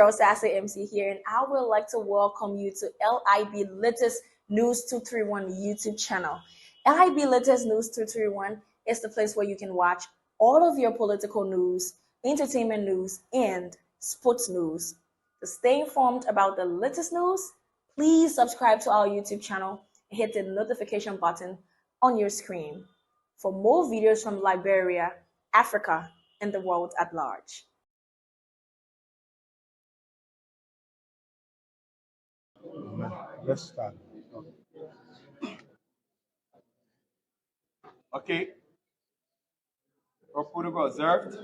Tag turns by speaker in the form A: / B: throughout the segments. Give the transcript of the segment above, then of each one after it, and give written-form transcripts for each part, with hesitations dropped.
A: girl Sassy MC here, and I would like to welcome you to LIB Latest News 231 YouTube channel. LIB Latest News 231 is the place where you can watch all of your political news, entertainment news, and sports news. To stay informed about the latest news, please subscribe to our YouTube channel and hit the notification button on your screen for more videos from Liberia, Africa, and the world at large.
B: Let's start.
C: Okay. Our protocol observed.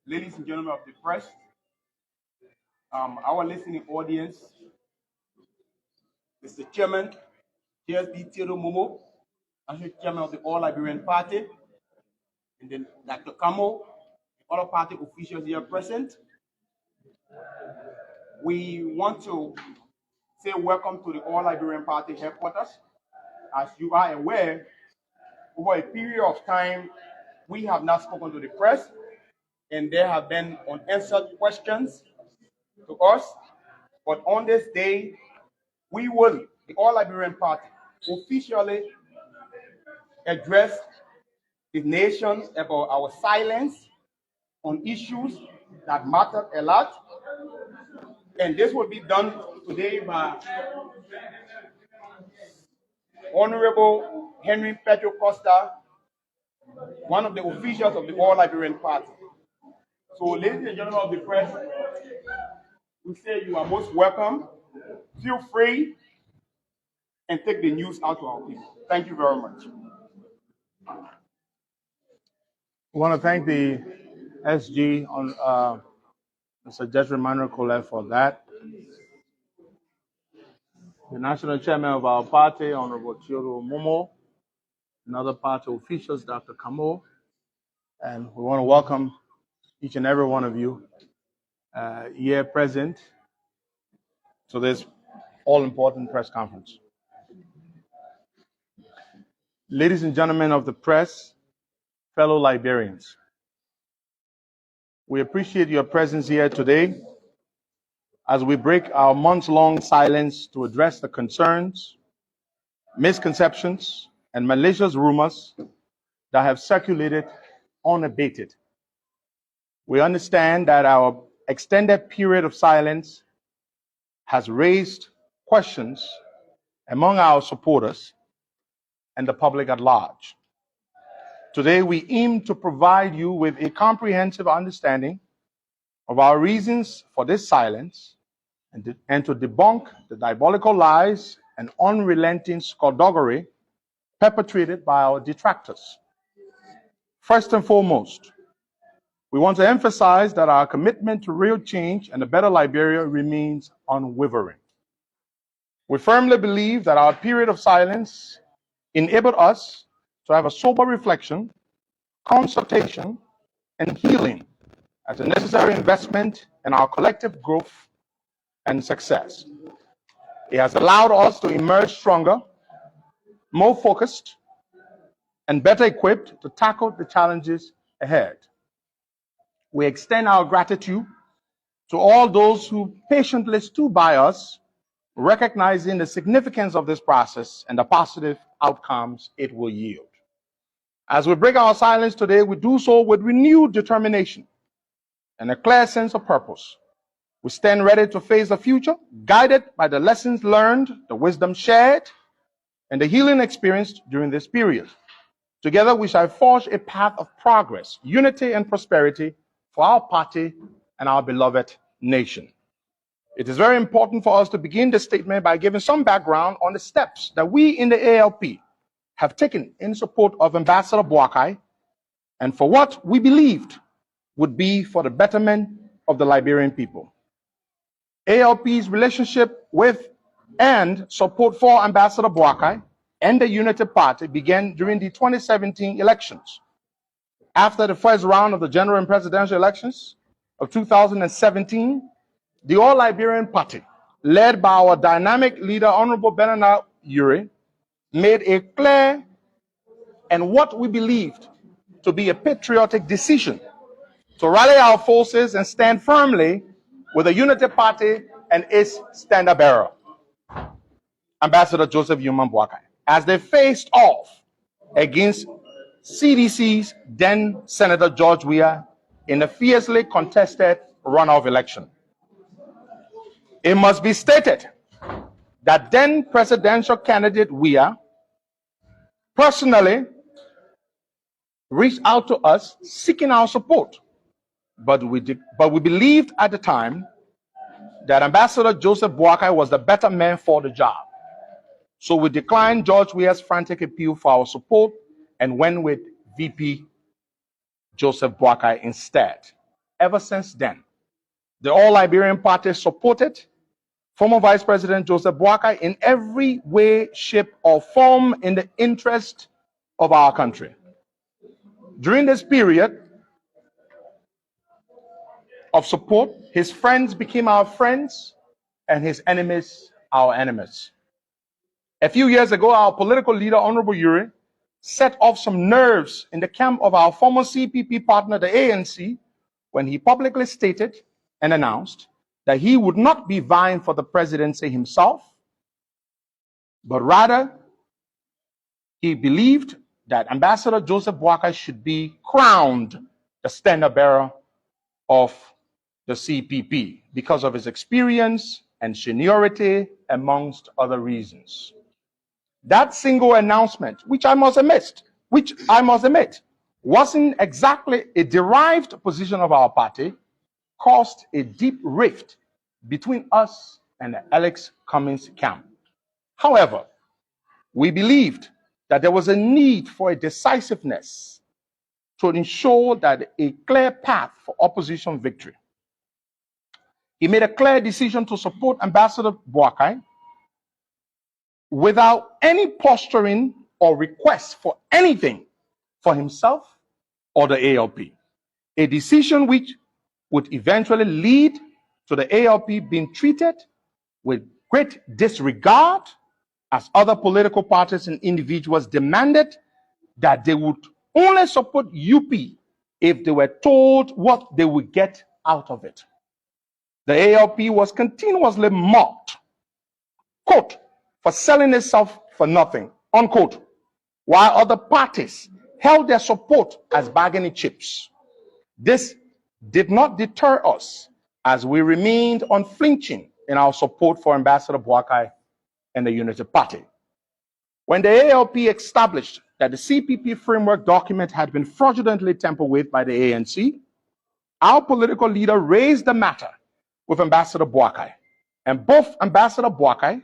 C: Ladies and gentlemen of the press, our listening audience, Mr. Chairman, JSB Theodore Momo, National Chairman of the All Liberian Party, and then Dr. Kamo, other party officials here present. We want to say welcome to the All Liberian Party headquarters. As you are aware, over a period of time, we have not spoken to the press, and there have been unanswered questions to us. But on this day, we will, the All Liberian Party, officially address the nation about our silence on issues that matter a lot. And this will be done today by Honorable Henry Pedro Costa, one of the officials of the All Liberian Party. So, ladies and gentlemen of the press, we say you are most welcome. Feel free and take the news out to our people. Thank you very much.
B: I want to thank the SG on Mr. Jeffrey Manuel Colette for that. The national chairman of our party, Honorable Theodore Momo, and other party officials, Dr. Kamo, and we want to welcome each and every one of you here present to this all-important press conference. Ladies and gentlemen of the press, fellow Liberians, we appreciate your presence here today as we break our months-long silence to address the concerns, misconceptions, and malicious rumors that have circulated unabated. We understand that our extended period of silence has raised questions among our supporters and the public at large. Today, we aim to provide you with a comprehensive understanding of our reasons for this silence and to debunk the diabolical lies and unrelenting skullduggery perpetrated by our detractors. First and foremost, we want to emphasize that our commitment to real change and a better Liberia remains unwavering. We firmly believe that our period of silence enabled us to have a sober reflection, consultation, and healing as a necessary investment in our collective growth and success. It has allowed us to emerge stronger, more focused, and better equipped to tackle the challenges ahead. We extend our gratitude to all those who patiently stood by us, recognizing the significance of this process and the positive outcomes it will yield. As we break our silence today, we do so with renewed determination and a clear sense of purpose. We stand ready to face the future, guided by the lessons learned, the wisdom shared, and the healing experienced during this period. Together, we shall forge a path of progress, unity, and prosperity for our party and our beloved nation. It is very important for us to begin this statement by giving some background on the steps that we in the ALP have taken in support of Ambassador Boakai and for what we believed would be for the betterment of the Liberian people. ALP's relationship with and support for Ambassador Boakai and the Unity Party began during the 2017 elections. After the first round of the general and presidential elections of 2017, the All Liberian Party, led by our dynamic leader, Honorable Bernard Ure, made a clear and what we believed to be a patriotic decision to rally our forces and stand firmly with the Unity Party and its standard bearer, Ambassador Joseph Yoman Boakai, as they faced off against CDC's then Senator George Weah in a fiercely contested runoff election. It must be stated that then presidential candidate Weah personally reached out to us seeking our support, but we believed at the time that Ambassador Joseph Boakai was the better man for the job. So we declined George Weah's frantic appeal for our support and went with VP Joseph Boakai instead. Ever since then, the All-Liberian Party supported former Vice President Joseph Boakai in every way, shape, or form in the interest of our country. During this period of support, his friends became our friends and his enemies our enemies. A few years ago, our political leader, Honorable Uri, set off some nerves in the camp of our former CPP partner, the ANC, when he publicly stated and announced that he would not be vying for the presidency himself, but rather he believed that Ambassador Joseph Boakai should be crowned the standard bearer of the CPP because of his experience and seniority, amongst other reasons. That single announcement, which I must admit, wasn't exactly a derived position of our party, caused a deep rift between us and the Alex Cummings camp. However, we believed that there was a need for a decisiveness to ensure that a clear path for opposition victory. He made a clear decision to support Ambassador Boakai without any posturing or request for anything for himself or the ALP. A decision which would eventually lead to the ALP being treated with great disregard as other political parties and individuals demanded that they would only support UP if they were told what they would get out of it. The ALP was continuously mocked, quote, for selling itself for nothing, unquote, while other parties held their support as bargaining chips. This did not deter us as we remained unflinching in our support for Ambassador Boakai and the Unity Party. When the ALP established that the CPP framework document had been fraudulently tampered with by the ANC, our political leader raised the matter with Ambassador Boakai, and both Ambassador Boakai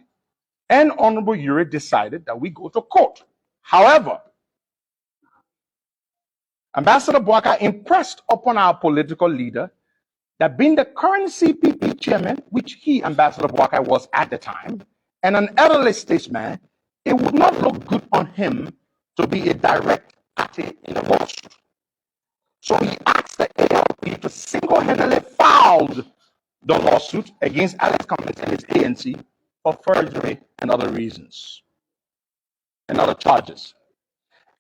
B: and Honorable Uri decided that we go to court. However, Ambassador Boakai impressed upon our political leader that being the current CPP chairman, which he, Ambassador Boakai, was at the time, and an elderly statesman, it would not look good on him to be a direct party in the lawsuit. So he asked the ALP to single-handedly file the lawsuit against Alex Cummings and his ANC for forgery and other reasons and other charges.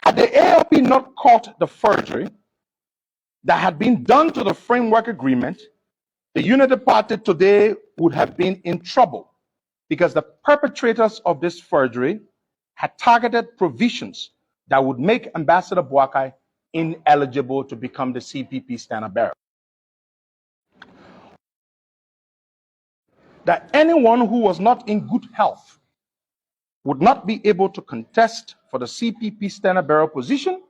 B: Had the ALP not caught the forgery that had been done to the framework agreement, the Unity Party today would have been in trouble because the perpetrators of this forgery had targeted provisions that would make Ambassador Boakai ineligible to become the CPP standard bearer. That anyone who was not in good health would not be able to contest for the CPP standard bearer position,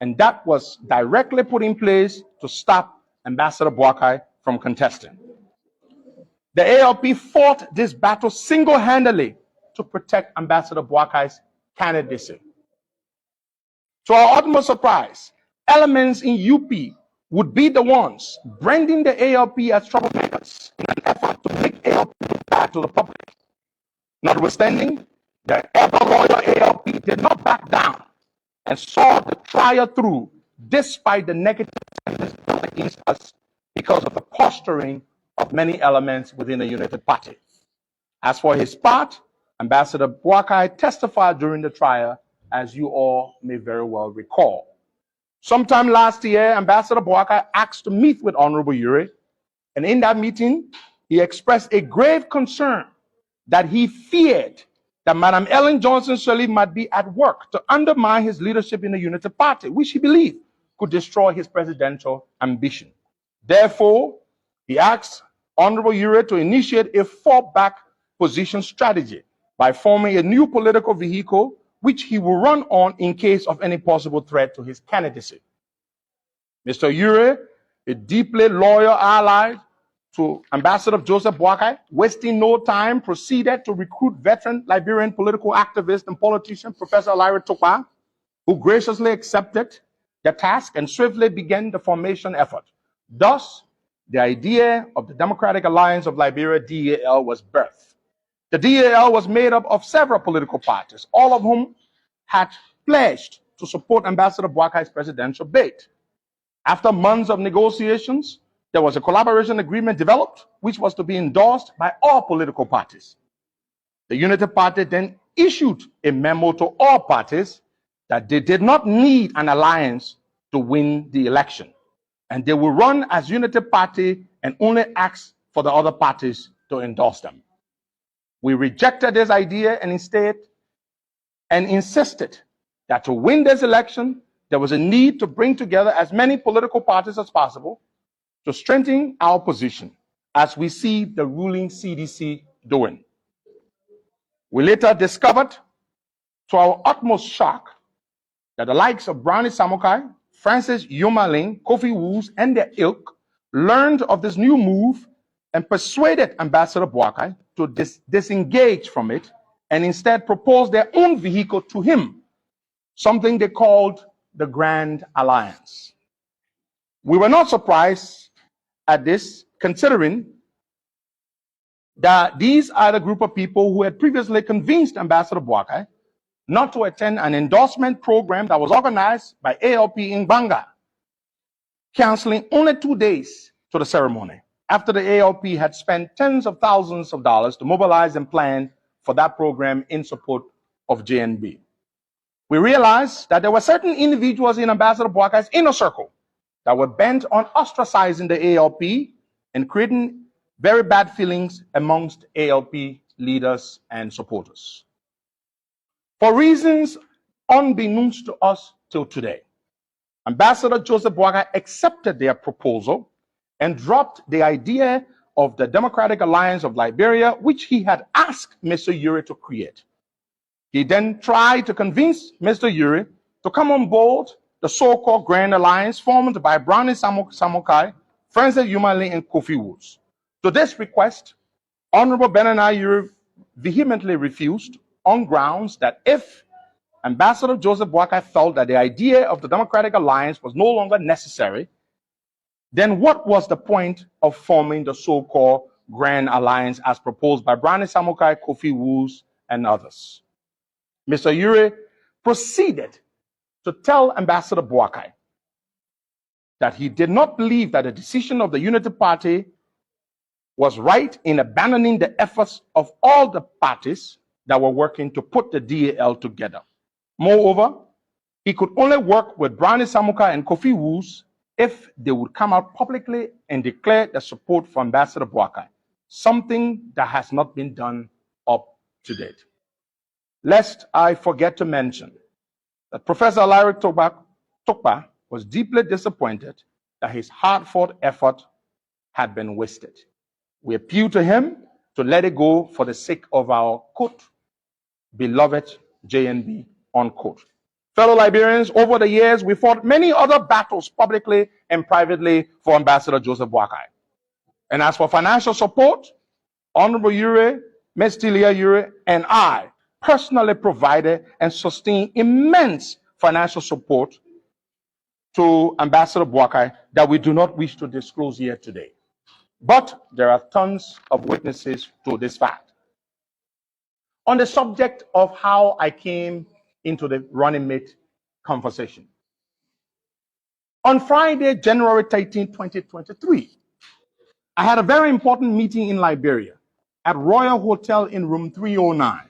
B: and that was directly put in place to stop Ambassador Boakai from contesting. The ALP fought this battle single-handedly to protect Ambassador Boakai's candidacy. To our utmost surprise, elements in UP would be the ones branding the ALP as troublemakers in an effort to make ALP look bad to the public. Notwithstanding, the ever-loyal ALP did not back down and saw the trial through despite the negative sentiments against us because of the posturing of many elements within the Unity Party. As for his part, Ambassador Boakai testified during the trial, as you all may very well recall. Sometime last year, Ambassador Boakai asked to meet with Honorable Uri, and in that meeting, he expressed a grave concern that he feared that Madam Ellen Johnson Sirleaf might be at work to undermine his leadership in the Unity Party, which he believed could destroy his presidential ambition. Therefore, he asked Honorable Ure to initiate a fallback position strategy by forming a new political vehicle which he will run on in case of any possible threat to his candidacy. Mr. Ure, a deeply loyal ally to Ambassador Joseph Boakai, wasting no time, proceeded to recruit veteran Liberian political activist and politician Professor Larry Tukpa, who graciously accepted the task and swiftly began the formation effort. Thus, the idea of the Democratic Alliance of Liberia, DAL, was birthed. The DAL was made up of several political parties, all of whom had pledged to support Ambassador Boakai's presidential bid. After months of negotiations, there was a collaboration agreement developed, which was to be endorsed by all political parties. The Unity Party then issued a memo to all parties that they did not need an alliance to win the election, and they will run as Unity Party and only ask for the other parties to endorse them. We rejected this idea and insisted that to win this election, there was a need to bring together as many political parties as possible to strengthen our position, as we see the ruling CDC doing. We later discovered, to our utmost shock, that the likes of Brownie Samokai, Francis Yumaling, Kofi Woos, and their ilk learned of this new move and persuaded Ambassador Boakai to disengage from it and instead propose their own vehicle to him, something they called the Grand Alliance. We were not surprised at this, considering that these are the group of people who had previously convinced Ambassador Boakai not to attend an endorsement program that was organized by ALP in Banga, canceling only 2 days to the ceremony, after the ALP had spent tens of thousands of dollars to mobilize and plan for that program in support of JNB. We realized that there were certain individuals in Ambassador Boakai's inner circle that were bent on ostracizing the ALP and creating very bad feelings amongst ALP leaders and supporters. For reasons unbeknownst to us till today, Ambassador Joseph Boakai accepted their proposal and dropped the idea of the Democratic Alliance of Liberia, which he had asked Mr. Ure to create. He then tried to convince Mr. Ure to come on board the so-called Grand Alliance formed by Brownie Samokai, Francis Yumaling, and Kofi Woos. To this request, Honorable Benana Ure vehemently refused on grounds that if Ambassador Joseph Boakai felt that the idea of the Democratic Alliance was no longer necessary, then what was the point of forming the so-called Grand Alliance as proposed by Brownie Samokai, Kofi Woos, and others? Mr. Ure proceeded to tell Ambassador Boakai that he did not believe that the decision of the Unity Party was right in abandoning the efforts of all the parties that were working to put the DAL together. Moreover, he could only work with Brownie Samokai and Kofi Woos if they would come out publicly and declare their support for Ambassador Boakai, something that has not been done up to date. Lest I forget to mention that Professor Larry Tukpa was deeply disappointed that his hard-fought effort had been wasted. We appeal to him to let it go for the sake of our, quote, beloved JNB, unquote. Fellow Liberians, over the years, we fought many other battles publicly and privately for Ambassador Joseph Boakai. And as for financial support, Honorable Ure, Ms. Tilia Ure, and I personally provided and sustained immense financial support to Ambassador Boakai that we do not wish to disclose here today. But there are tons of witnesses to this fact. On the subject of how I came into the running mate conversation. On Friday, January 13, 2023, I had a very important meeting in Liberia at Royal Hotel in room 309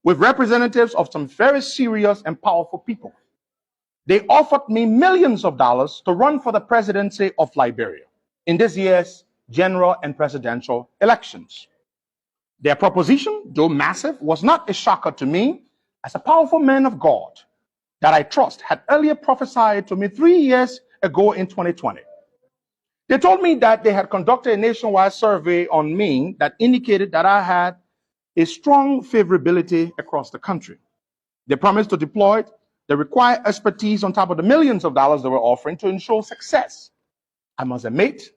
B: with representatives of some very serious and powerful people. They offered me millions of dollars to run for the presidency of Liberia in this year's general and presidential elections. Their proposition, though massive, was not a shocker to me, as a powerful man of God that I trust had earlier prophesied to me 3 years ago in 2020. They told me that they had conducted a nationwide survey on me that indicated that I had a strong favorability across the country. They promised to deploy the required expertise on top of the millions of dollars they were offering to ensure success. I must admit,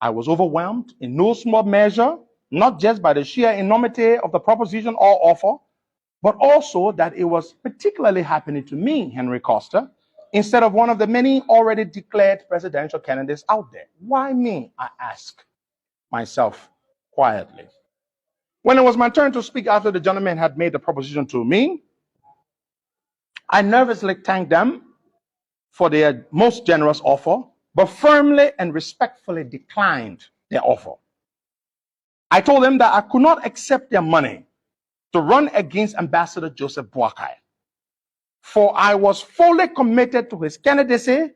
B: I was overwhelmed in no small measure, not just by the sheer enormity of the proposition or offer, but also that it was particularly happening to me, Henry Costa, instead of one of the many already declared presidential candidates out there. Why me? I ask myself quietly. When it was my turn to speak after the gentleman had made the proposition to me, I nervously thanked them for their most generous offer, but firmly and respectfully declined their offer. I told them that I could not accept their money to run against Ambassador Joseph Boakai, for I was fully committed to his candidacy,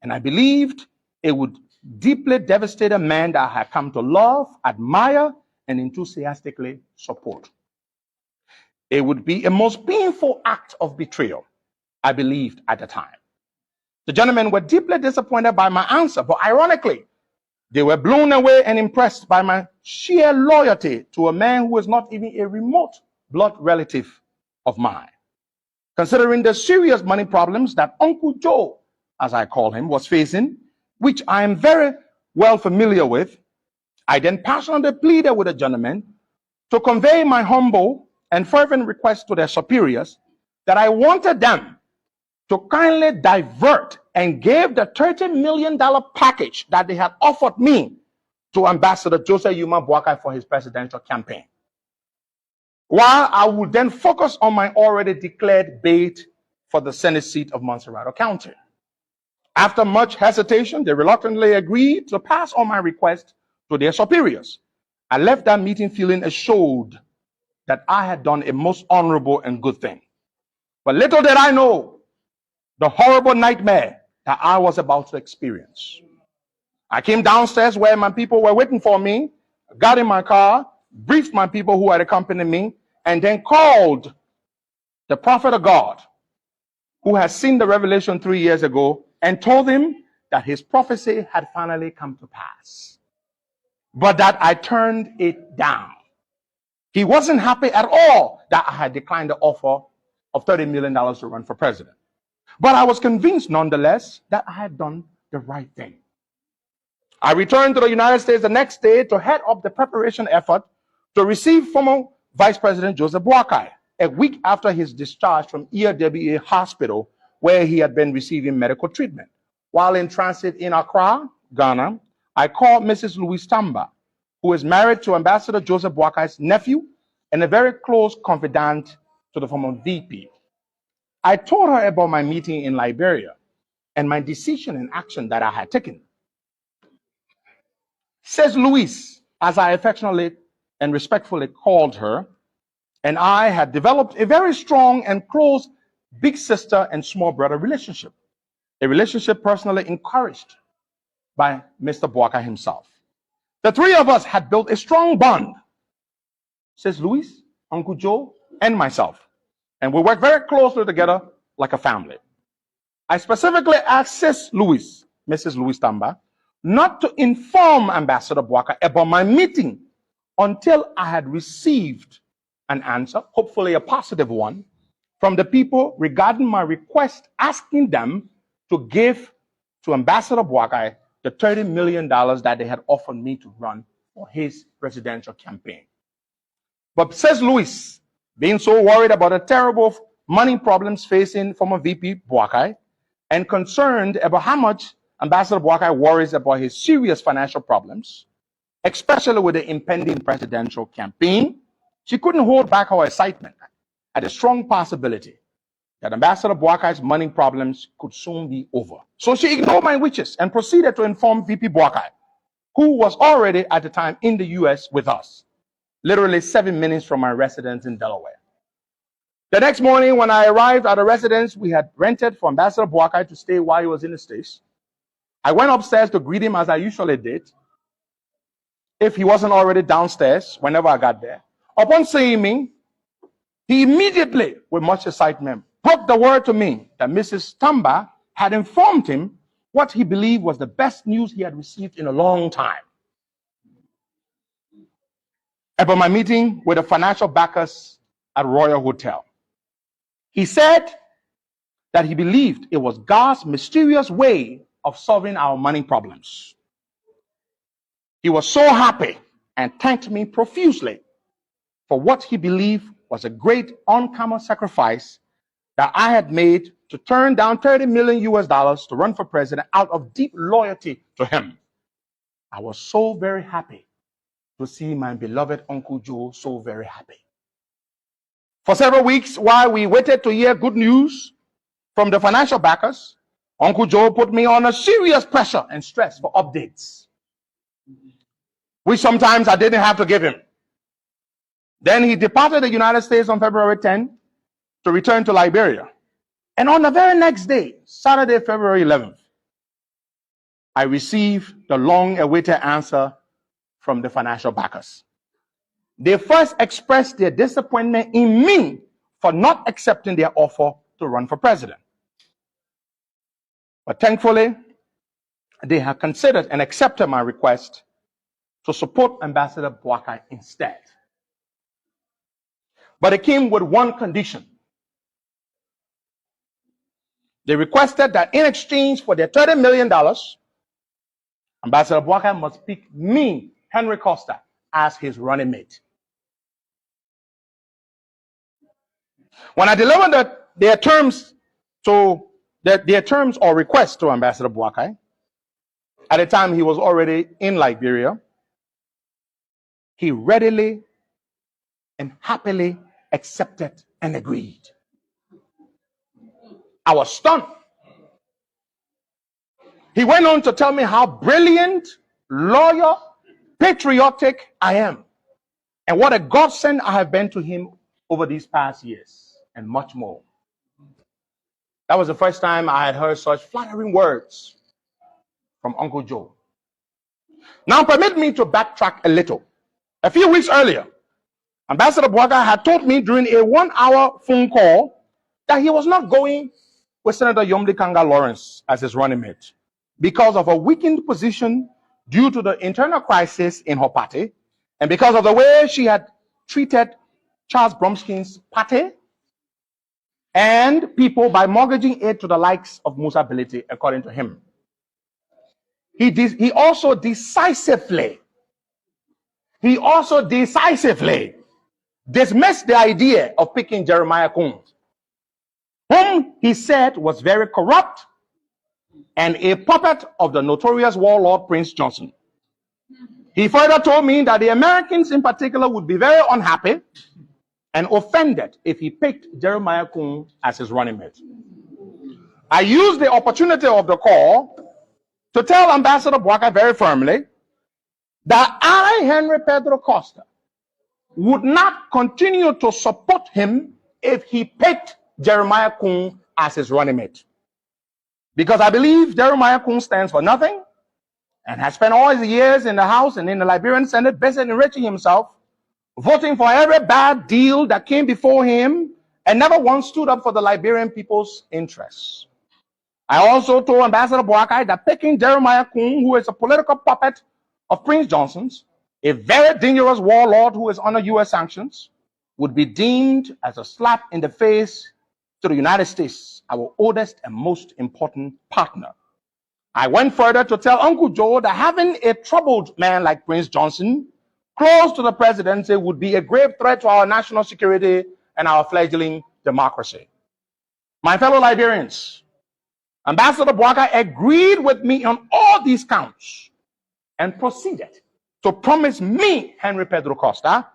B: and I believed it would deeply devastate a man that I had come to love, admire, and enthusiastically support. It would be a most painful act of betrayal, I believed at the time. The gentlemen were deeply disappointed by my answer, but ironically, they were blown away and impressed by my sheer loyalty to a man who was not even a remote blood relative of mine. Considering the serious money problems that Uncle Joe, as I call him, was facing, which I am very well familiar with, I then passionately pleaded with the gentlemen to convey my humble and fervent request to their superiors that I wanted them to kindly divert and give the $30 million package that they had offered me to Ambassador Joseph Boakai for his presidential campaign, while I would then focus on my already declared bid for the Senate seat of Montserrado County. After much hesitation, they reluctantly agreed to pass on my request to their superiors. I left that meeting feeling assured that I had done a most honorable and good thing. But little did I know the horrible nightmare that I was about to experience. I came downstairs where my people were waiting for me, got in my car, briefed my people who had accompanied me, and then called the prophet of God who had seen the revelation 3 years ago and told him that his prophecy had finally come to pass, but that I turned it down. He wasn't happy at all that I had declined the offer of $30 million to run for president. But I was convinced nonetheless that I had done the right thing. I returned to the United States the next day to head up the preparation effort to receive former Vice President Joseph Boakai, a week after his discharge from ERWA Hospital, where he had been receiving medical treatment. While in transit in Accra, Ghana, I called Mrs. Louise Tamba, who is married to Ambassador Joseph Boakai's nephew and a very close confidant to the former VP. I told her about my meeting in Liberia and my decision and action that I had taken. Says Louise, as I affectionately and respectfully called her, and I had developed a very strong and close big sister and small brother relationship, a relationship personally encouraged by Mr. Boakai himself. The three of us had built a strong bond, says Louise, Uncle Joe, and myself, and we worked very closely together like a family. I specifically asked Sis Louise, Mrs. Louise Tamba, not to inform Ambassador Boakai about my meeting until I had received an answer, hopefully a positive one, from the people regarding my request, asking them to give to Ambassador Boakai the $30 million that they had offered me to run for his presidential campaign. But says Louise, being so worried about the terrible money problems facing former VP Boakai and concerned about how much Ambassador Boakai worries about his serious financial problems, especially with the impending presidential campaign, she couldn't hold back her excitement at the strong possibility that Ambassador Boakai's money problems could soon be over. So she ignored my wishes and proceeded to inform VP Boakai, who was already at the time in the US with us, literally 7 minutes from my residence in Delaware. The next morning, when I arrived at a residence we had rented for Ambassador Boakai to stay while he was in the States, I went upstairs to greet him as I usually did. if he wasn't already downstairs whenever I got there. Upon seeing me, he immediately, with much excitement, broke the word to me that Mrs. Tamba had informed him what he believed was the best news he had received in a long time about my meeting with the financial backers at Royal Hotel. He said that he believed it was God's mysterious way of solving our money problems. He was so happy and thanked me profusely for what he believed was a great uncommon sacrifice that I had made to turn down $30 million to run for president out of deep loyalty to him. I was so very happy to see my beloved Uncle Joe so very happy. For several weeks, while we waited to hear good news from the financial backers, Uncle Joe put me under serious pressure and stress for updates, which sometimes I didn't have to give him. Then he departed the United States on February 10 to return to Liberia. And on the very next day, Saturday, February 11th, I received the long-awaited answer from the financial backers. They first expressed their disappointment in me for not accepting their offer to run for president. But thankfully, they have considered and accepted my request to support Ambassador Boakai instead. But it came with one condition. They requested that in exchange for their $30 million, Ambassador Boakai must pick me, Henry Costa, as his running mate. When I delivered their terms or requests to Ambassador Boakai, at the time he was already in Liberia, he readily and happily accepted and agreed. I was stunned. He went on to tell me how brilliant, loyal, patriotic I am, and what a godsend I have been to him over these past years, and much more. That was the first time I had heard such flattering words from Uncle Joe. Now permit me to backtrack a little. A few weeks earlier, Ambassador Boakai had told me during a 1-hour phone call that he was not going with Senator Yomli Kanga Lawrence as his running mate because of a weakened position due to the internal crisis in her party and because of the way she had treated Charles Bromskin's party and people by mortgaging it to the likes of Musa Bility, according to him. He also decisively dismissed the idea of picking Jeremiah Coons, whom he said was very corrupt and a puppet of the notorious warlord Prince Johnson. He further told me that the Americans in particular would be very unhappy and offended if he picked Jeremiah Coons as his running mate. I used the opportunity of the call to tell Ambassador Boakai very firmly that I, Henry Pedro Costa, would not continue to support him if he picked Jeremiah Coons as his running mate. Because I believe Jeremiah Coons stands for nothing and has spent all his years in the House and in the Liberian Senate busy enriching himself, voting for every bad deal that came before him, and never once stood up for the Liberian people's interests. I also told Ambassador Boakai that picking Jeremiah Coons, who is a political puppet of Prince Johnson's, a very dangerous warlord who is under U.S. sanctions, would be deemed as a slap in the face to the United States, our oldest and most important partner. I went further to tell Uncle Joe that having a troubled man like Prince Johnson close to the presidency would be a grave threat to our national security and our fledgling democracy. My fellow Liberians, Ambassador Boakai agreed with me on all these counts and proceeded to promise me, Henry Pedro Costa,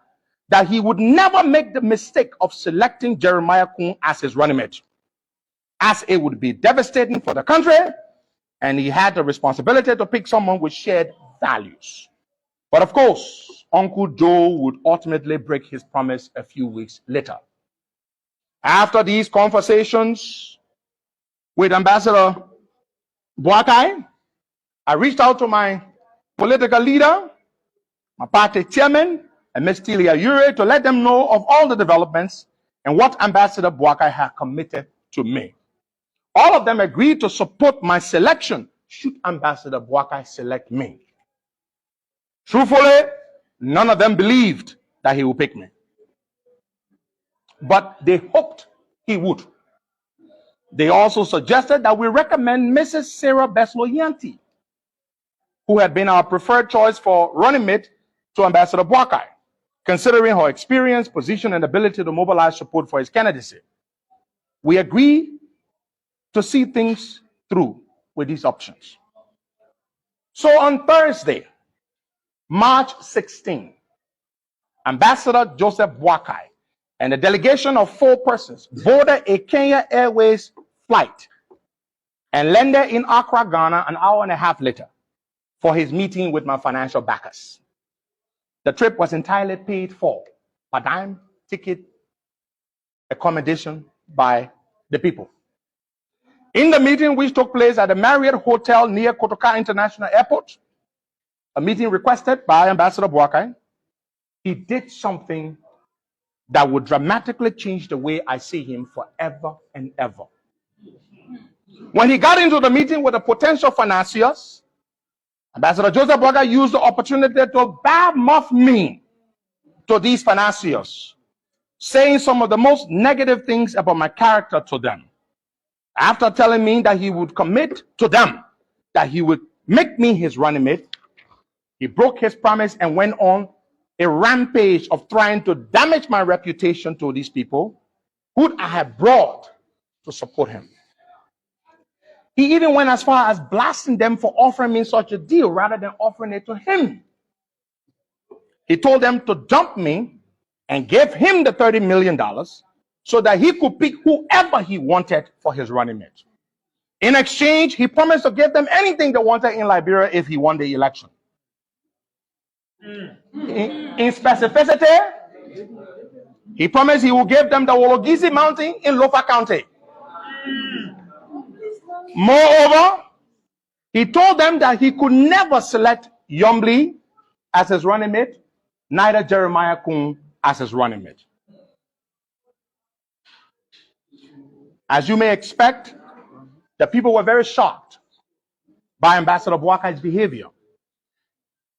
B: that he would never make the mistake of selecting Jeremiah Coons as his running mate, as it would be devastating for the country, and he had the responsibility to pick someone with shared values. But of course, Uncle Joe would ultimately break his promise a few weeks later. After these conversations with Ambassador Boakai, I reached out to my political leader, my party chairman, and Ms. Tilia Ure to let them know of all the developments and what Ambassador Boakai had committed to me. All of them agreed to support my selection should Ambassador Boakai select me. Truthfully, none of them believed that he would pick me. But they hoped he would. They also suggested that we recommend Mrs. Sarah Beslo-Yanti, who had been our preferred choice for running mate to Ambassador Boakai, considering her experience, position, and ability to mobilize support for his candidacy. We agreed to see things through with these options. So on Thursday, March 16, Ambassador Joseph Boakai and a delegation of 4 persons boarded a Kenya Airways flight and landed in Accra, Ghana an hour and a half later for his meeting with my financial backers. The trip was entirely paid for, per dime, ticket, accommodation by the people. In the meeting, which took place at the Marriott Hotel near Kotoka International Airport, a meeting requested by Ambassador Boakai, he did something that would dramatically change the way I see him forever and ever. When he got into the meeting with the potential financiers, Ambassador Joseph Boakai used the opportunity to badmouth me to these financiers, saying some of the most negative things about my character to them. After telling me that he would commit to them, that he would make me his running mate, he broke his promise and went on a rampage of trying to damage my reputation to these people who I had brought to support him. He even went as far as blasting them for offering me such a deal rather than offering it to him. He told them to dump me and give him the $30 million so that he could pick whoever he wanted for his running mate. In exchange, he promised to give them anything they wanted in Liberia if he won the election. In specificity, he promised he would give them the Wologisi Mountain in Lofa County. Moreover, he told them that he could never select Yombli as his running mate, neither Jeremiah Kun as his running mate. As you may expect, the people were very shocked by Ambassador Boakai's behavior.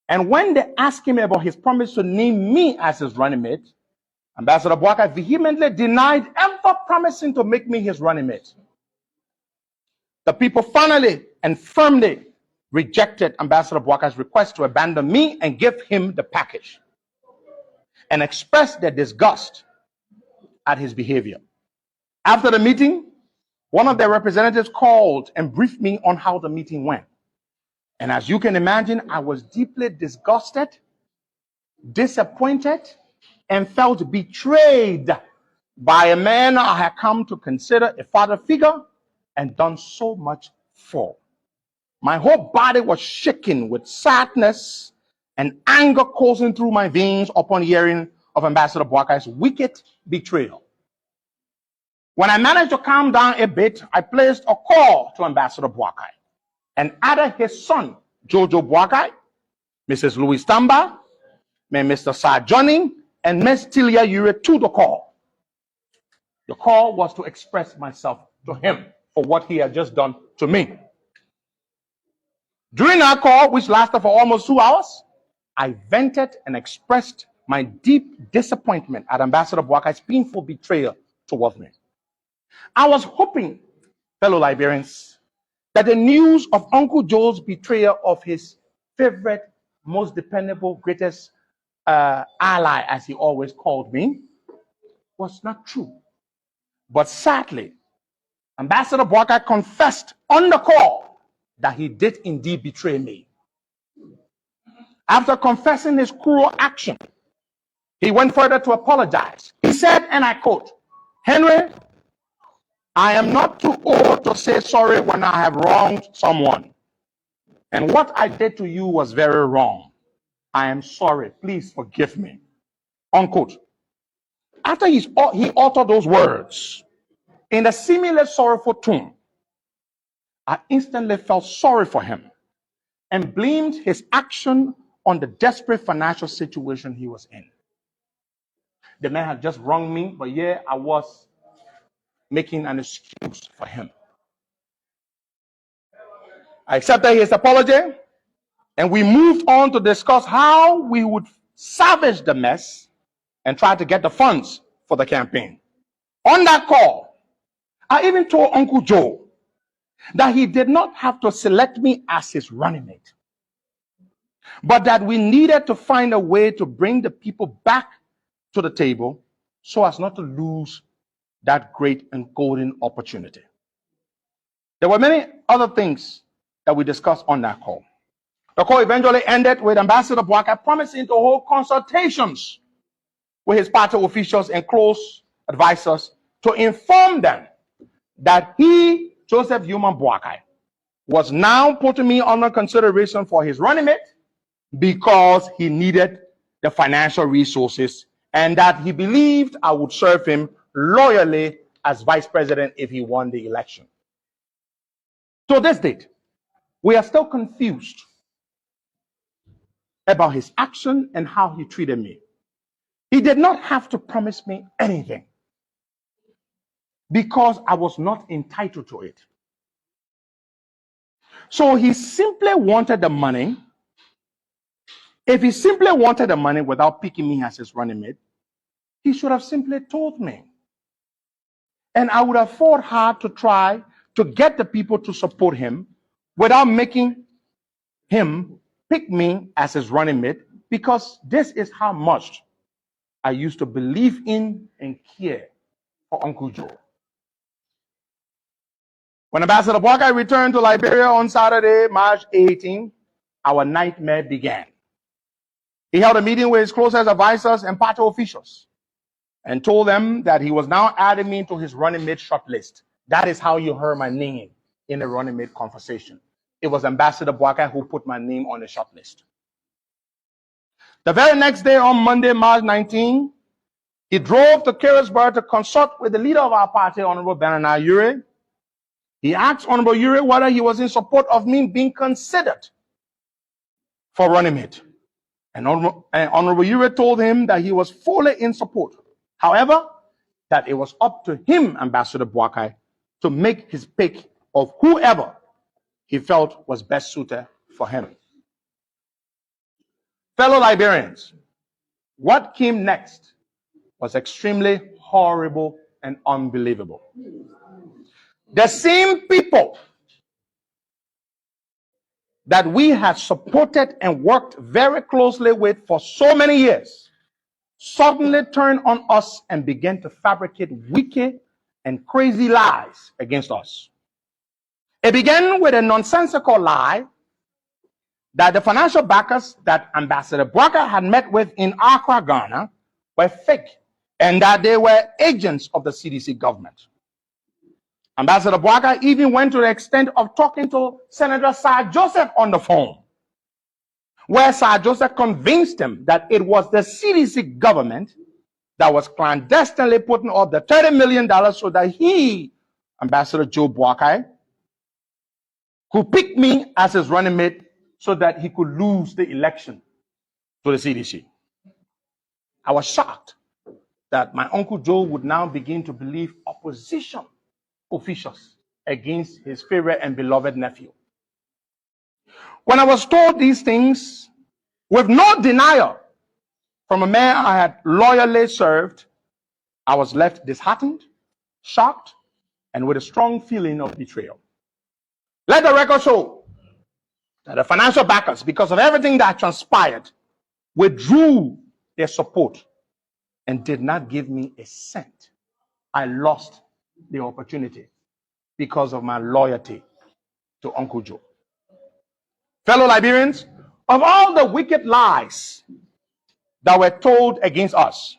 B: And when they asked him about his promise to name me as his running mate, Ambassador Boakai vehemently denied ever promising to make me his running mate. The people finally and firmly rejected Ambassador Boakai's request to abandon me and give him the package, and expressed their disgust at his behavior. After the meeting, one of their representatives called and briefed me on how the meeting went. And as you can imagine, I was deeply disgusted, disappointed, and felt betrayed by a man I had come to consider a father figure and done so much for. My whole body was shaking with sadness and anger coursing through my veins upon hearing of Ambassador Boakai's wicked betrayal. When I managed to calm down a bit, I placed a call to Ambassador Boakai and added his son, Jojo Boakai, Mrs. Louise Tamba, Mr. Sir Johnny, and Ms. Tilia Ure to the call. The call was to express myself to him for what he had just done to me. During our call, which lasted for almost 2 hours, I vented and expressed my deep disappointment at Ambassador Boakai's painful betrayal towards me. I was hoping, fellow Liberians, that the news of Uncle Joe's betrayal of his favorite, most dependable, greatest ally, as he always called me, was not true. But sadly, Ambassador Boakai confessed on the call that he did indeed betray me. After confessing his cruel action, he went further to apologize. He said, and I quote, "Henry, I am not too old to say sorry when I have wronged someone. And what I did to you was very wrong. I am sorry. Please forgive me." Unquote. After he uttered those words in a seemingly sorrowful tone, I instantly felt sorry for him and blamed his action on the desperate financial situation he was in. The man had just wronged me, but yeah, I was making an excuse for him. I accepted his apology, and we moved on to discuss how we would salvage the mess and try to get the funds for the campaign. On that call, I even told Uncle Joe that he did not have to select me as his running mate, but that we needed to find a way to bring the people back to the table so as not to lose that great and golden opportunity. There were many other things that we discussed on that call. The call eventually ended with Ambassador Boakai promising to hold consultations with his party officials and close advisors to inform them that he, Joseph Human Boakai, was now putting me under consideration for his running mate because he needed the financial resources and that he believed I would serve him loyally as vice president if he won the election. To this date, we are still confused about his action and how he treated me. He did not have to promise me anything because I was not entitled to it. So he simply wanted the money. If he simply wanted the money without picking me as his running mate, he should have simply told me. And I would have fought hard to try to get the people to support him without making him pick me as his running mate, because this is how much I used to believe in and care for Uncle Joe. When Ambassador Boakai returned to Liberia on Saturday, March 18, our nightmare began. He held a meeting with his closest advisors and party officials and told them that he was now adding me to his running mate short list. That is how you heard my name in the running mate conversation. It was Ambassador Boakai who put my name on the short list. The very next day, on Monday, March 19, he drove to Carisburg to consult with the leader of our party, Honorable Benana Ure. He asked Honorable Ure whether he was in support of me being considered for running mate. And Honorable Ure told him that he was fully in support. However, that it was up to him, Ambassador Boakai, to make his pick of whoever he felt was best suited for him. Fellow Liberians, what came next was extremely horrible and unbelievable. The same people that we had supported and worked very closely with for so many years suddenly turned on us and began to fabricate wicked and crazy lies against us. It began with a nonsensical lie that the financial backers that Ambassador Boakai had met with in Accra, Ghana, were fake, and that they were agents of the CDC government. Ambassador Boakai even went to the extent of talking to Senator Sir Joseph on the phone, where Sir Joseph convinced him that it was the CDC government that was clandestinely putting up the $30 million so that he, Ambassador Joe Boakai, could pick me as his running mate so that he could lose the election to the CDC. I was shocked that my Uncle Joe would now begin to believe opposition officials against his favorite and beloved nephew. When I was told these things, with no denial from a man I had loyally served, I was left disheartened, shocked, and with a strong feeling of betrayal. Let the record show that the financial backers, because of everything that transpired, withdrew their support and did not give me a cent. I lost the opportunity because of my loyalty to Uncle Joe. Fellow Liberians, of all the wicked lies that were told against us,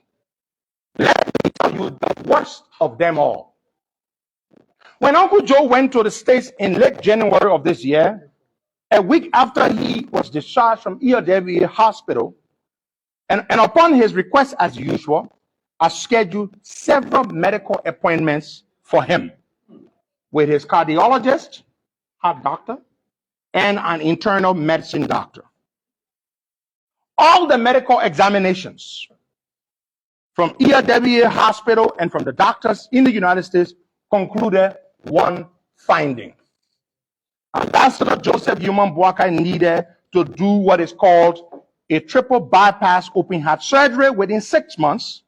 B: let me tell you the worst of them all. When Uncle Joe went to the States in late January of this year, a week after he was discharged from ELW Hospital, and upon his request as usual, I scheduled several medical appointments for him with his cardiologist, heart doctor, and an internal medicine doctor. All the medical examinations from ERWA Hospital and from the doctors in the United States concluded one finding. Ambassador Joseph Boakai needed to do what is called a triple bypass open heart surgery within 6 months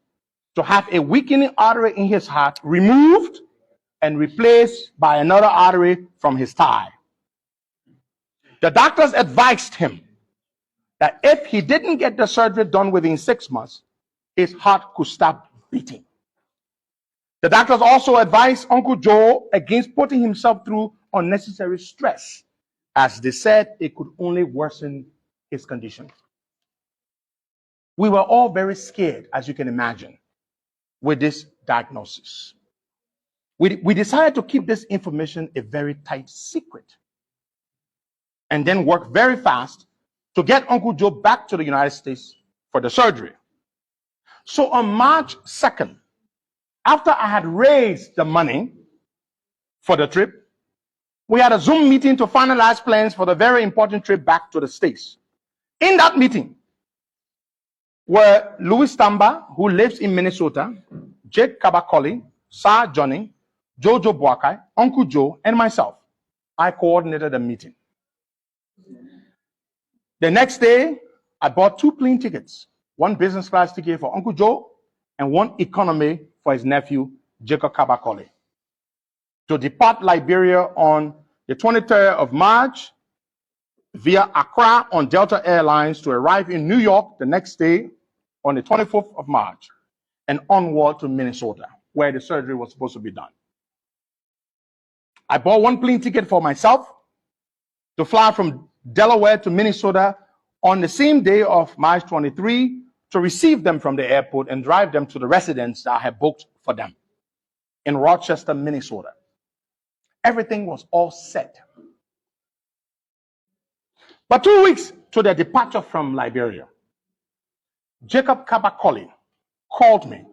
B: to have a weakening artery in his heart removed and replaced by another artery from his thigh. The doctors advised him that if he didn't get the surgery done within 6 months, his heart could stop beating. The doctors also advised Uncle Joe against putting himself through unnecessary stress, as they said it could only worsen his condition. We were all very scared, as you can imagine, with this diagnosis. We decided to keep this information a very tight secret and then work very fast to get Uncle Joe back to the United States for the surgery. So on March 2nd, after I had raised the money for the trip, we had a Zoom meeting to finalize plans for the very important trip back to the States. In that meeting were Louis Tamba, who lives in Minnesota, Jake Kabakoli, Sir Johnny, Joe Boakai, Uncle Joe, and myself. I coordinated the meeting. The next day, I bought 2 plane tickets, 1 business class ticket for Uncle Joe and 1 economy for his nephew, Jacob Kabakoli, to depart Liberia on the 23rd of March via Accra on Delta Airlines to arrive in New York the next day on the 24th of March and onward to Minnesota, where the surgery was supposed to be done. I bought 1 plane ticket for myself to fly from Delaware to Minnesota on the same day of March 23 to receive them from the airport and drive them to the residence that I had booked for them in Rochester, Minnesota. Everything was all set. But 2 weeks to their departure from Liberia, Jacob Kabakoli called me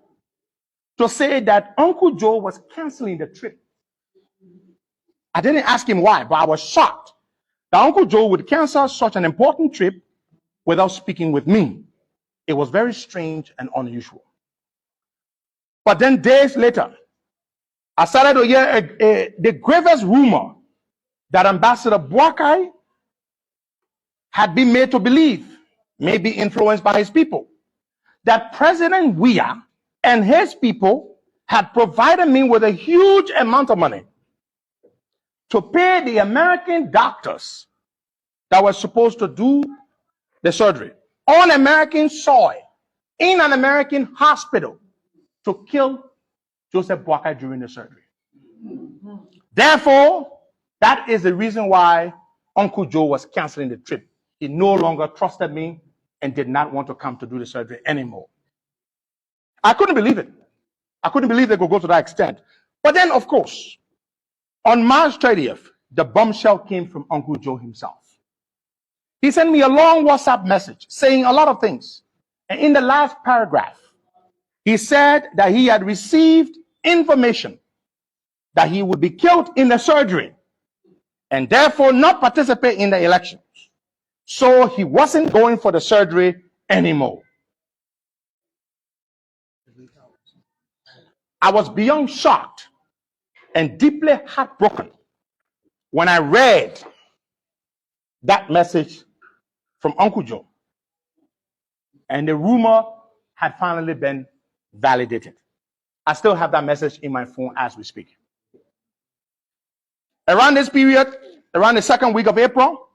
B: to say that Uncle Joe was canceling the trip. I didn't ask him why, but I was shocked that Uncle Joe would cancel such an important trip without speaking with me. It was very strange and unusual. But then days later, I started to hear the gravest rumor that Ambassador Boakai had been made to believe, maybe influenced by his people, that President Weah and his people had provided me with a huge amount of money to pay the American doctors that were supposed to do the surgery on American soil, in an American hospital, to kill Joseph Boakai during the surgery. Therefore, that is the reason why Uncle Joe was canceling the trip. He no longer trusted me and did not want to come to do the surgery anymore. I couldn't believe it. I couldn't believe they could go to that extent. But then, of course, on March 30th, the bombshell came from Uncle Joe himself. He sent me a long WhatsApp message saying a lot of things. And in the last paragraph, he said that he had received information that he would be killed in the surgery and therefore not participate in the elections. So he wasn't going for the surgery anymore. I was beyond shocked and deeply heartbroken when I read that message from Uncle Joe. And the rumor had finally been validated. I still have that message in my phone as we speak. Around this period, around the 2nd week of April,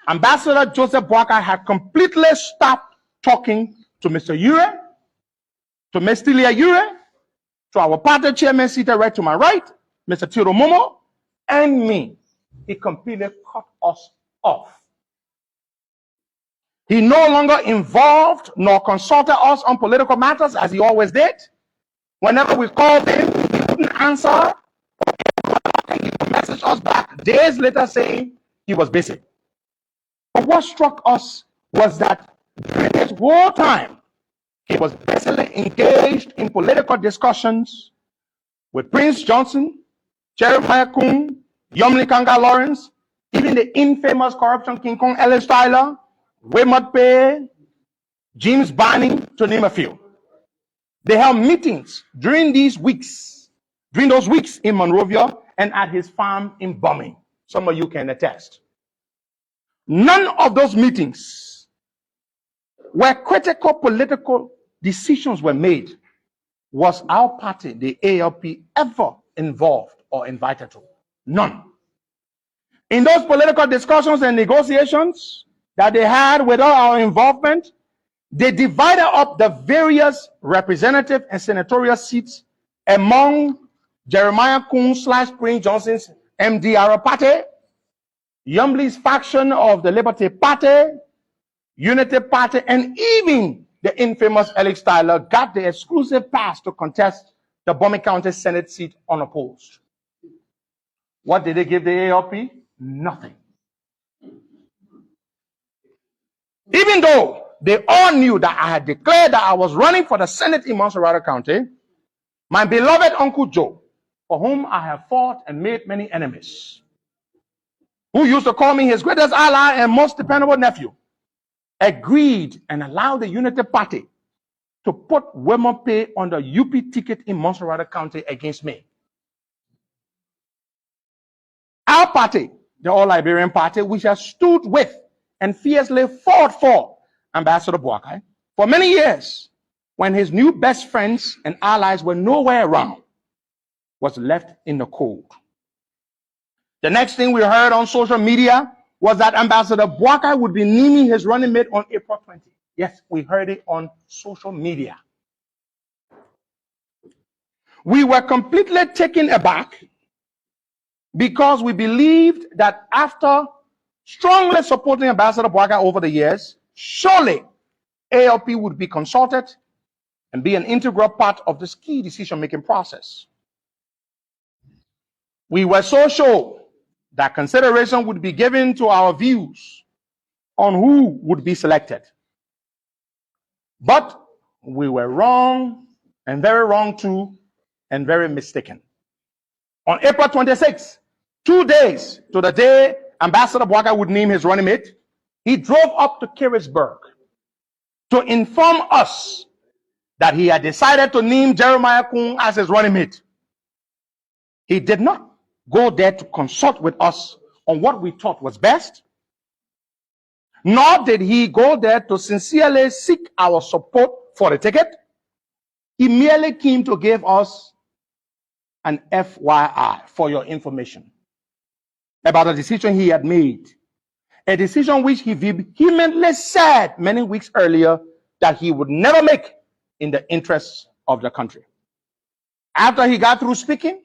B: Ambassador Joseph Boakai had completely stopped talking to Mr. Ure, to Ms. Tilia Ure, to our party chairman seated right to my right, Mr. Tiro Momo, and me. He completely cut us off. He no longer involved nor consulted us on political matters as he always did. Whenever we called him, he wouldn't answer. He would message us back days later saying he was busy. But what struck us was that during this whole time, he was busily engaged in political discussions with Prince Johnson, Jeremiah Kuhn, Yomli Kanga Lawrence, even the infamous corruption King Kong Ellis Tyler, Raymond Pay, James Barney, to name a few. They held meetings during those weeks in Monrovia and at his farm in Bumming. Some of you can attest. None of those meetings where critical political decisions were made was our party, the ALP, ever involved or invited to. None. In those political discussions and negotiations that they had without our involvement, they divided up the various representative and senatorial seats among Jeremiah Coons / Prince Johnson's MDR party, Yumbley's faction of the Liberty Party, Unity Party, and even the infamous Alex Tyler got the exclusive pass to contest the Bumming County Senate seat unopposed. What did they give the ALP? Nothing. Even though they all knew that I had declared that I was running for the Senate in Montserrat County, my beloved Uncle Joe, for whom I have fought and made many enemies, who used to call me his greatest ally and most dependable nephew, agreed and allowed the Unity Party to put Wilmot Pay on the UP ticket in Montserrat County against me. Our party, the All-Liberian Party, which has stood with and fiercely fought for Ambassador Boakai for many years, when his new best friends and allies were nowhere around, was left in the cold. The next thing we heard on social media was that Ambassador Boakai would be naming his running mate on April 20. Yes, we heard it on social media. We were completely taken aback because we believed that after strongly supporting Ambassador Boakai over the years, surely ALP would be consulted and be an integral part of this key decision-making process. We were so sure that consideration would be given to our views on who would be selected. But we were wrong, and very wrong too, and very mistaken. On April 26, 2 days to the day Ambassador Boakai would name his running mate, he drove up to Carisburg to inform us that he had decided to name Jeremiah Coon as his running mate. He did not go there to consult with us on what we thought was best, nor did he go there to sincerely seek our support for the ticket. He merely came to give us an FYI, for your information, about a decision he had made, a decision which he vehemently said many weeks earlier that he would never make in the interests of the country. After he got through speaking,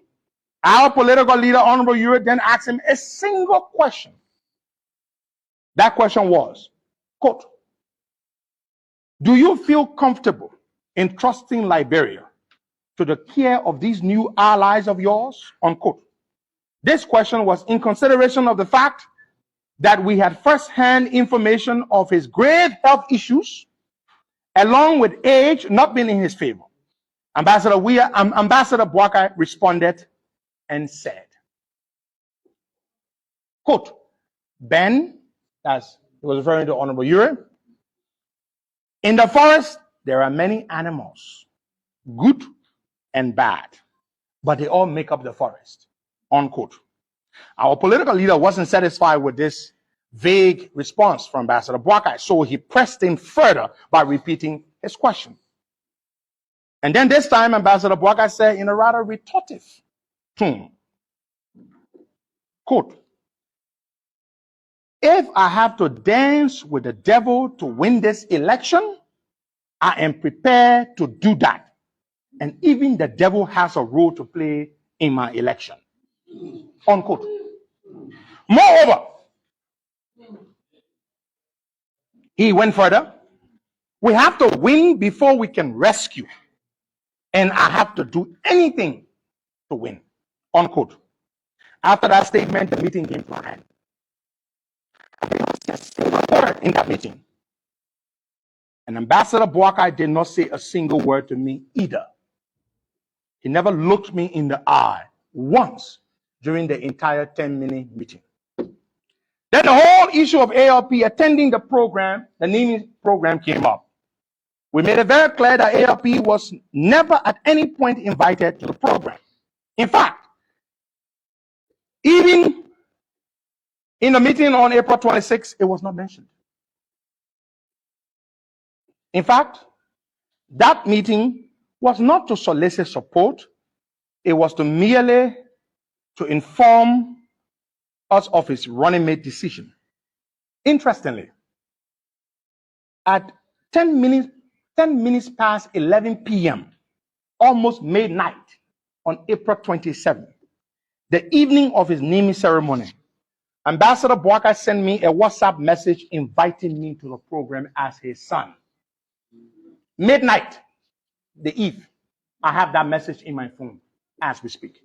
B: our political leader, Honorable Ure, then asked him a single question. That question was, quote, "Do you feel comfortable in trusting Liberia to the care of these new allies of yours?" Unquote. This question was in consideration of the fact that we had first-hand information of his grave health issues, along with age not being in his favor. Ambassador Boakai responded and said, quote, "Ben," as he was referring to Honorable Ure, "in the forest there are many animals, good and bad, but they all make up the forest," unquote. Our political leader wasn't satisfied with this vague response from Ambassador Boakai, so he pressed him further by repeating his question. And then this time, Ambassador Boakai said in a rather retortive tone, quote, "If I have to dance with the devil to win this election, I am prepared to do that. And even the devil has a role to play in my election," unquote. Moreover, he went further. "We have to win before we can rescue. And I have to do anything to win," unquote. After that statement, the meeting came to an end. There was just a single word in that meeting. And Ambassador Boakai did not say a single word to me either. He never looked me in the eye once during the entire 10-minute meeting. Then the whole issue of ALP attending the program, the naming program, came up. We made it very clear that ALP was never at any point invited to the program. In fact, even in the meeting on April 26, it was not mentioned. In fact, that meeting was not to solicit support. It was to merely to inform us of his running mate decision. Interestingly, at 10 minutes past 11 p.m., almost midnight on April 27th, the evening of his naming ceremony, Ambassador Boakai sent me a WhatsApp message inviting me to the program as his son. Midnight, the eve, I have that message in my phone as we speak.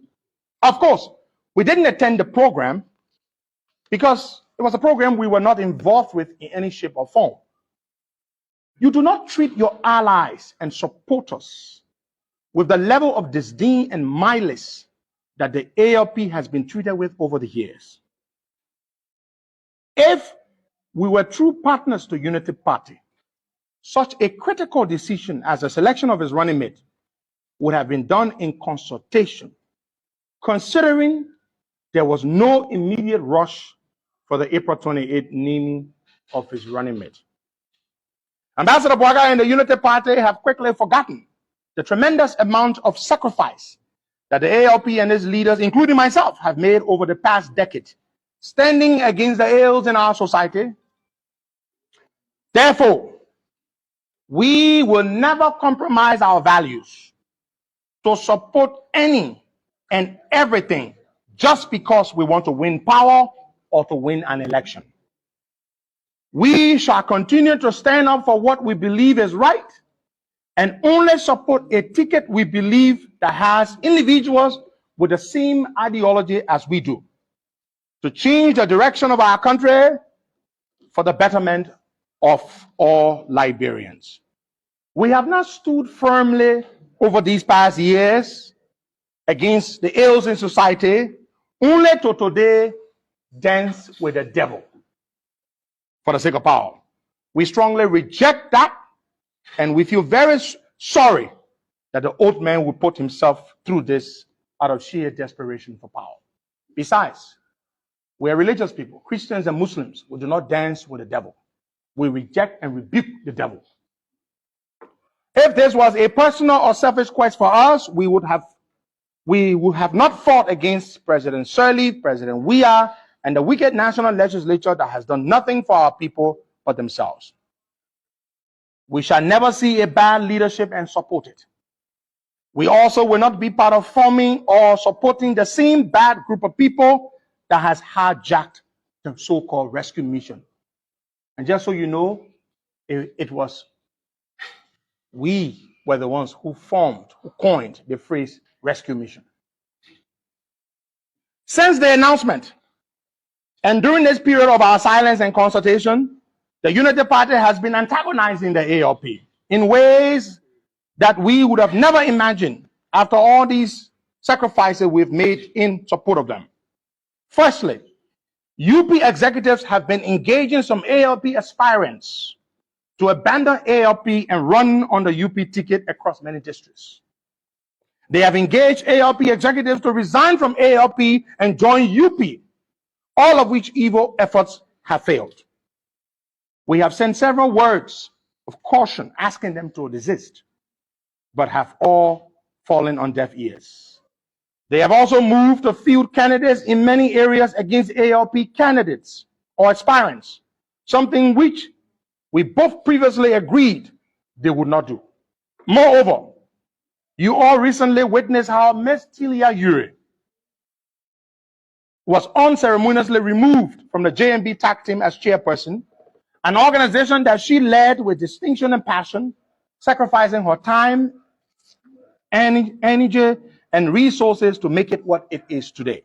B: Of course, we didn't attend the program because it was a program we were not involved with in any shape or form. You do not treat your allies and supporters with the level of disdain and malice that the ALP has been treated with over the years. If we were true partners to Unity Party, such a critical decision as the selection of his running mate would have been done in consultation, considering there was no immediate rush for the April 28th naming of his running mate. Ambassador Boakai and the Unity Party have quickly forgotten the tremendous amount of sacrifice that the ALP and its leaders, including myself, have made over the past decade, standing against the ills in our society. Therefore, we will never compromise our values to support any and everything just because we want to win power or to win an election. We shall continue to stand up for what we believe is right and only support a ticket we believe that has individuals with the same ideology as we do, to change the direction of our country for the betterment of all Liberians. We have not stood firmly over these past years against the ills in society, only to today dance with the devil for the sake of power. We strongly reject that, and we feel very sorry that the old man would put himself through this out of sheer desperation for power. Besides, we are religious people, Christians and Muslims. We do not dance with the devil. We reject and rebuke the devil. If this was a personal or selfish quest for us, we would have not fought against President Sirleaf, President Weah, and the wicked national legislature that has done nothing for our people but themselves. We shall never see a bad leadership and support it. We also will not be part of forming or supporting the same bad group of people that has hijacked the so-called rescue mission. And just so you know, we were the ones who coined the phrase rescue mission. Since the announcement, and during this period of our silence and consultation, the Unity Party has been antagonizing the ALP in ways that we would have never imagined after all these sacrifices we've made in support of them. Firstly, UP executives have been engaging some ALP aspirants to abandon ALP and run on the UP ticket across many districts. They have engaged ALP executives to resign from ALP and join UP, all of which evil efforts have failed. We have sent several words of caution asking them to desist, but have all fallen on deaf ears. They have also moved to field candidates in many areas against ALP candidates or aspirants, something which we both previously agreed they would not do. Moreover, you all recently witnessed how Ms. Tilia Ure was unceremoniously removed from the JMB TAC team as chairperson, an organization that she led with distinction and passion, sacrificing her time, energy, and resources to make it what it is today.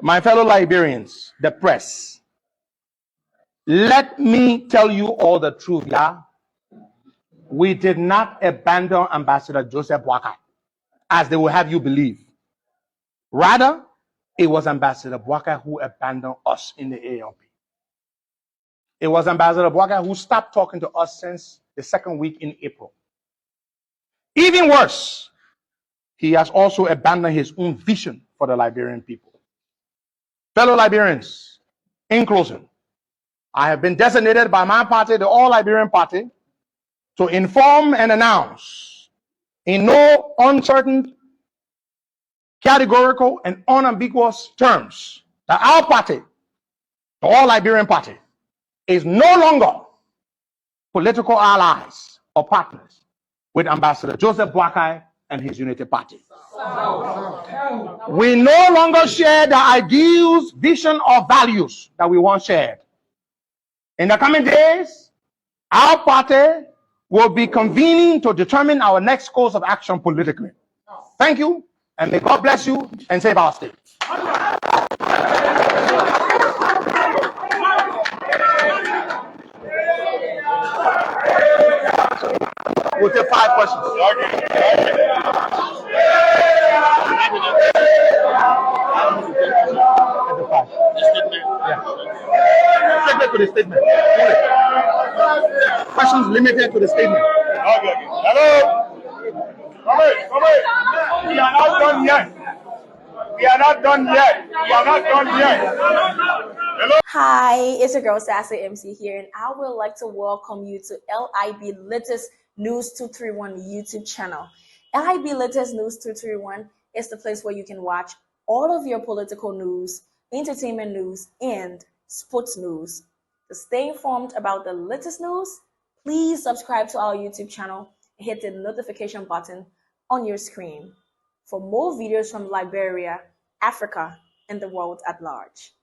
B: My fellow Liberians, the press, let me tell you all the truth, yeah? We did not abandon Ambassador Joseph Boakai, as they will have you believe. Rather, it was Ambassador Boakai who abandoned us in the ALP. It was Ambassador Boakai who stopped talking to us since the second week in April. Even worse, he has also abandoned his own vision for the Liberian people. Fellow Liberians, in closing, I have been designated by my party, the All Liberian Party, to inform and announce in no uncertain, categorical, and unambiguous terms that our party, the All Liberian Party, is no longer political allies or partners with Ambassador Joseph Boakai and his Unity Party. We no longer share the ideals, vision, or values that we once shared. In the coming days, our party will be convening to determine our next course of action politically. Thank you, and may God bless you and save our state. We'll take 5 questions. Statement to the statement. Questions limited to the statement.
C: Hello? Come in. We are not done yet. We are not done yet. We are not done yet. Hello?
A: Hi, it's your girl Sassy MC here, and I would like to welcome you to LIB latest News 231 YouTube channel. LIB latest News 231 is the place where you can watch all of your political news, entertainment news, and sports news. To stay informed about the latest news, please subscribe to our YouTube channel and hit the notification button on your screen for more videos from Liberia, Africa, and the world at large.